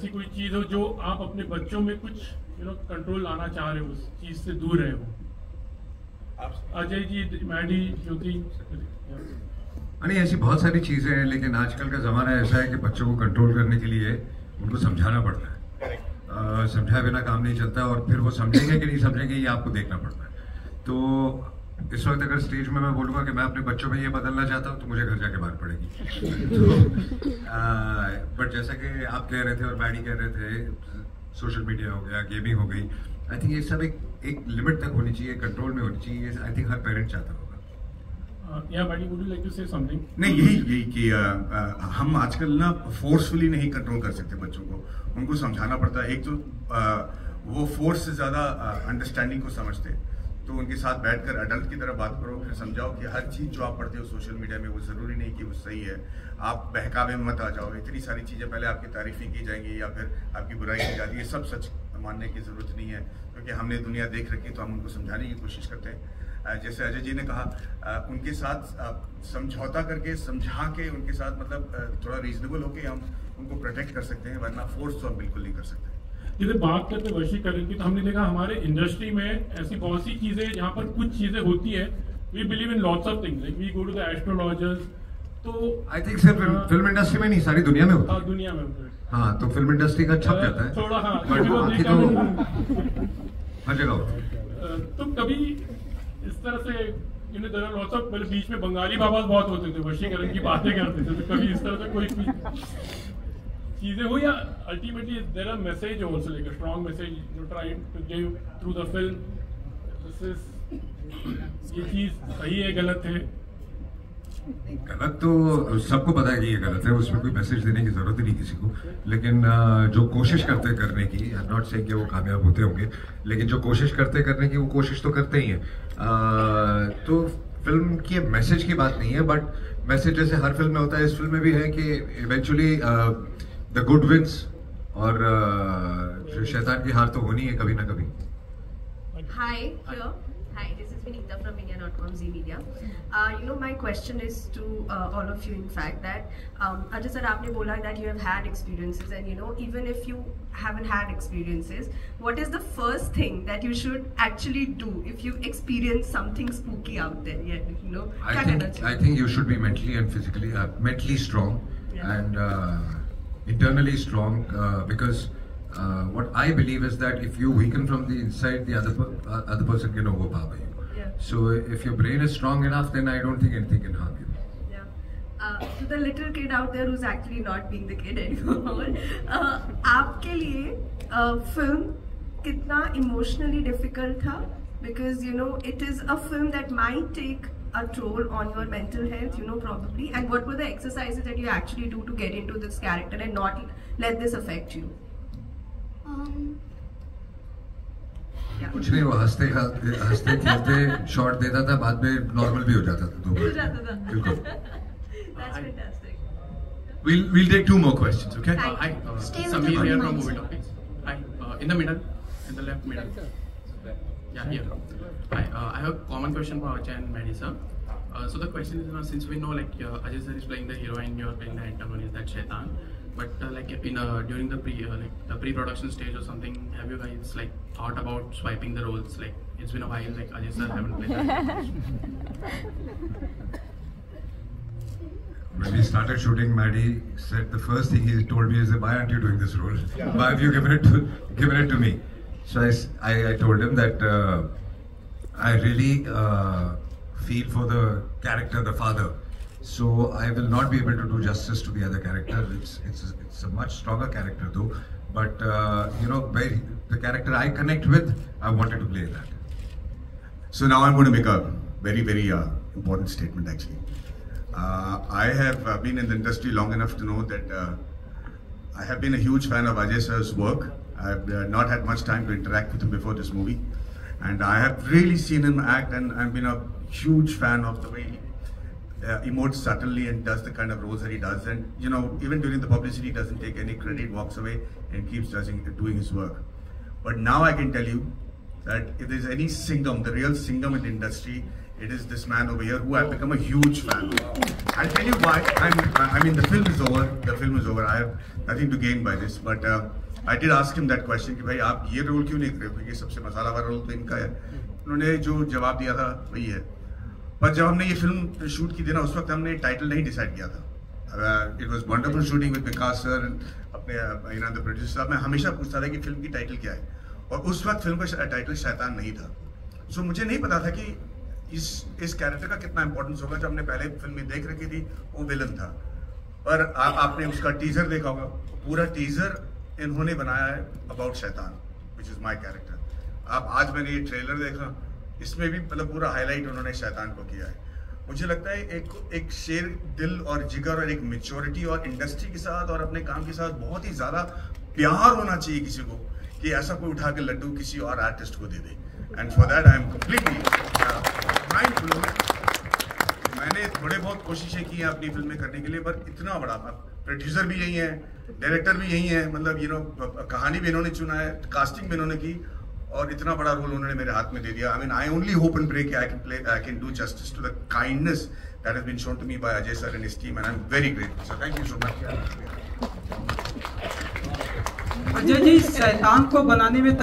ऐसी कोई चीज हो जो आप अपने बच्चों में कुछ कंट्रोल लाना चाह रहे हो, उस चीज से दूर रहे हो? अजय जी, मैडी, ज्योति। नहीं, ऐसी बहुत सारी चीजें हैं, लेकिन आजकल का जमाना ऐसा है कि बच्चों को कंट्रोल करने के लिए उनको समझाना पड़ता है। समझाए बिना काम नहीं चलता, और फिर वो समझेंगे कि नहीं समझेंगे ये आपको देखना पड़ता है। तो इस वक्त अगर स्टेज में मैं बोलूँगा कि मैं अपने बच्चों में ये बदलना चाहता हूँ, तो मुझे घर जाके मार पड़ेगी। बट जैसा कि आप कह रहे थे और मैडी कह रहे थे, सोशल मीडिया हो गया, गेमिंग हो गई, आई थिंक ये सब एक लिमिट तक होनी चाहिए, कंट्रोल में होनी चाहिए। आई थिंक हर पेरेंट चाहता होगा। Maddy, would you like to say something? नहीं, यही कि हम आजकल ना फोर्सफुली नहीं कंट्रोल कर सकते बच्चों को, उनको समझाना पड़ता है। एक तो वो फोर्स से ज़्यादा अंडरस्टैंडिंग को समझते हैं, तो उनके साथ बैठकर अडल्ट की तरह बात करो, फिर समझाओ कि हर चीज़ जो आप पढ़ते हो सोशल मीडिया में वो ज़रूरी नहीं कि वो सही है। आप बहकावे में मत आ जाओ। इतनी सारी चीज़ें पहले आपकी तारीफ़ें की जाएंगी या फिर आपकी बुराई की जाती है, ये सब सच मानने की ज़रूरत नहीं है, क्योंकि हमने दुनिया देख रखी तो हम उनको समझाने की कोशिश करते हैं। जैसे अजय जी ने कहा, उनके साथ समझौता करके, समझा के उनके साथ, मतलब थोड़ा रीजनेबल होके हम उनको प्रोटेक्ट कर सकते हैं, वरना फोर्स तो हम बिल्कुल नहीं कर सकते। जैसे बात करते हैं वशीकरण की, तो हमने देखा हमारे इंडस्ट्री में ऐसी बहुत सी चीजें जहाँ पर कुछ चीजें होती है, we believe in lots of things, like we go to the astrologers. तो आई थिंक सिर्फ फिल्म इंडस्ट्री में नहीं, सारी दुनिया में होता है। दुनिया में होता है। हाँ, तो फिल्म इंडस्ट्री का छप जाता है थोड़ा, हाँ, बाकी तो हर जगह होता है। तो कभी इस तरह से लॉट्स ऑफ, मतलब बीच में बंगाली बाबा बहुत होते थे, वशीकरण की बातें करते थे, तो कभी इस तरह से कोई चीजें हो, या ultimately there are message also, like a strong message you try to give through the film, this is, ये चीज सही है, गलत है? गलत तो सबको पता है कि ये गलत है, उसमें कोई मैसेज देने की जरूरत ही नहीं किसी को। लेकिन जो कोशिश करते हैं करने की, आई एम नॉट सेइंग कि वो कामयाब होते होंगे, लेकिन जो कोशिश करते हैं करने की, वो कोशिश तो करते ही हैं। तो फिल्म के मैसेज की बात नहीं है, बट मैसेज जैसे हर फिल्म में होता है, इस फिल्म में भी है कि इवेंचुअली द गुड विंस, और शैतान की हार तो होनी है कभी ना कभी। Hi, this is Vinita from India.com Z Media. My question is to all of you, in fact, that Ajay sir, आपने बोला that you have had experiences, and even if you haven't had experiences, what is the first thing that you should actually do if you experience something spooky out there? I think you should be mentally and physically strong, and internally strong, because what I believe is that if you weaken from the inside, the other person can overpower you. Yeah. So if your brain is strong enough, then I don't think anything can harm you. Yeah. To the little kid out there who's actually not being the kid anymore, आपके लिए film कितना emotionally difficult था? Because it is a film that might take a toll on your mental health, probably. And what were the exercises that you actually do to get into this character and not let this affect you? कुछ नहीं, वो हंसते खेलते shot देता था, बाद में normal भी हो जाता था, बिल्कुल। That's fantastic. We'll take 2 more questions, okay? Hi, Samir here from Movie Topics. Hi, in the middle, in the left middle. Yeah, here. Hi, I have a common question for Ajay and Maddy sir. So the question is, since we know like Ajay sir is playing the heroine, you are playing the antagonist, that Shaitan. But like during the pre-production stage or something, have you guys like thought about swiping the roles? Like it's been a while, like Ajay sir haven't played that. When we started shooting, Maddy said the first thing he told me is, "Why aren't you doing this role? Why have you given it to me?" So I told him that I really feel for the character, the father. So I will not be able to do justice to the other character. It's a much stronger character though, but the character I connect with, I wanted to play that. So now I'm going to make a very, very important statement actually. I have been in the industry long enough to know that I have been a huge fan of Ajay sir's work. I have not had much time to interact with him before this movie, and I have really seen him act, and I've been a huge fan of the way he emotes subtly and does the kind of roles that he does, and even during the publicity he doesn't take any credit, walks away and keeps doing his work. But now I can tell you that if there's any Singham, the real Singham in the industry, It is this man over here who I've become a huge fan of. I'll tell you why. I mean, the film is over. The film is over. I have nothing to gain by this. But I did ask him that question कि भाई आप ये role क्यों नहीं कर रहे हो? क्योंकि सबसे मसाला वाला रोल तो इनका है. उन्होंने जो जवाब दिया था वही है. पर जब हमने ये फिल्म शूट की थी ना, उस वक्त हमने टाइटल नहीं डिसाइड किया था. It was wonderful shooting with Vikas sir and अपने the producer साहब. मैं हमेशा पूछता था कि फिल्म की टाइटल क्या है. और उस वक्त फिल्म का टाइटल शैतान नहीं था. सो मुझे नहीं पता था कि इस कैरेक्टर का कितना इंपॉर्टेंस होगा. जो हमने पहले फिल्म में देख रखी थी वो विलन था. पर आपने उसका टीजर देखा होगा. पूरा टीजर इन्होंने बनाया है अबाउट शैतान, विच इज माई कैरेक्टर. आज मैंने ये ट्रेलर देखा, इसमें भी मतलब पूरा हाईलाइट उन्होंने शैतान को किया है. मुझे लगता है एक शेर दिल और जिगर और एक मेच्योरिटी और इंडस्ट्री के साथ और अपने काम के साथ बहुत ही ज्यादा प्यार होना चाहिए किसी को, कि ऐसा कोई उठा के लड्डू किसी और आर्टिस्ट को दे दे. And for that I am completely mind blown. मैंने थोड़े बहुत कोशिशें की हैं अपनी फिल्म में करने के लिए, पर इतना बड़ा प्रोड्यूसर भी यही है, डायरेक्टर भी यही है, मतलब कहानी भी इन्होंने चुना है, कास्टिंग भी इन्होंने की, और इतना बड़ा रोल उन्होंने मेरे हाथ में दे दिया. I mean I only hope and pray कि I can do justice to the kindness that has been shown to me by Ajay sir and his team, and I am very grateful. So thank you so much. Ajay ji, Shaitaan को बनाने में